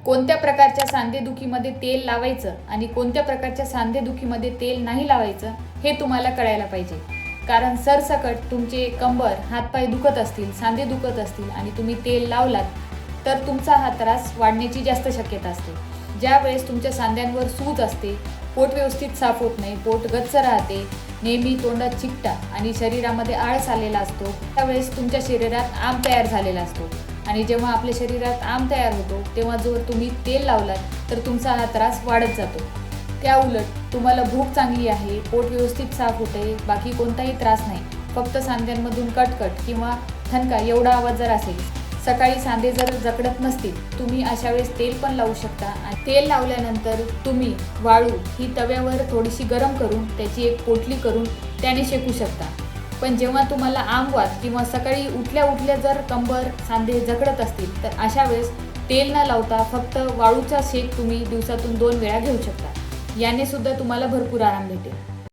कोणत्या प्रकारच्या सांधेदुखीमध्ये तेल लावायचं आणि कोणत्या प्रकारच्या सांधेदुखीमध्ये तेल नाही लावायचं हे तुम्हाला कळायला पाहिजे. कारण सरसकट तुमचे कंबर, हातपाय दुखत असतील, सांधे दुखत असतील आणि तुम्ही तेल लावलात तर तुमचा हा त्रास वाढण्याची जास्त शक्यता असते. ज्या वेळेस तुमच्या सांध्यांवर सूज असते, पोट व्यवस्थित साफ होत नाही, पोट गच्च राहते, नेहमी तोंडात चिकटा आणि शरीरामध्ये आळस आलेला असतो, त्यावेळेस तुमच्या शरीरात आम तयार झालेला असतो. आणि जेव्हा आपल्या शरीरात आम तयार होतो तेव्हा जर तुम्ही तेल लावलात तर तुमचा हा त्रास वाढत जातो. त्या उलट तुम्हाला भूक चांगली आहे, पोट व्यवस्थित साफ होते, बाकी कोणताही त्रास नाही, फक्त सांध्यांमधून कटकट किंवा ठणका एवढा आवाज जर असेल, सकाळी सांधे जर जखडत नसतील, तुम्ही अशा वेळेस तेल पण लावू शकता. आणि तेल लावल्यानंतर तुम्ही वाळू ही तव्यावर थोडीशी गरम करून त्याची एक पोटली करून त्याने शेकू शकता. पण जेव्हा तुम्हाला आमवात किंवा सकाळी उठल्या उठल्या जर कंबर, सांधे जखडत असतील तर अशा वेळेस तेल न लावता फक्त वाळूचा शेक तुम्ही दिवसातून 2 वेळा घेऊ शकता. याने सुद्धा तुम्हाला भरपूर आराम भेटेल.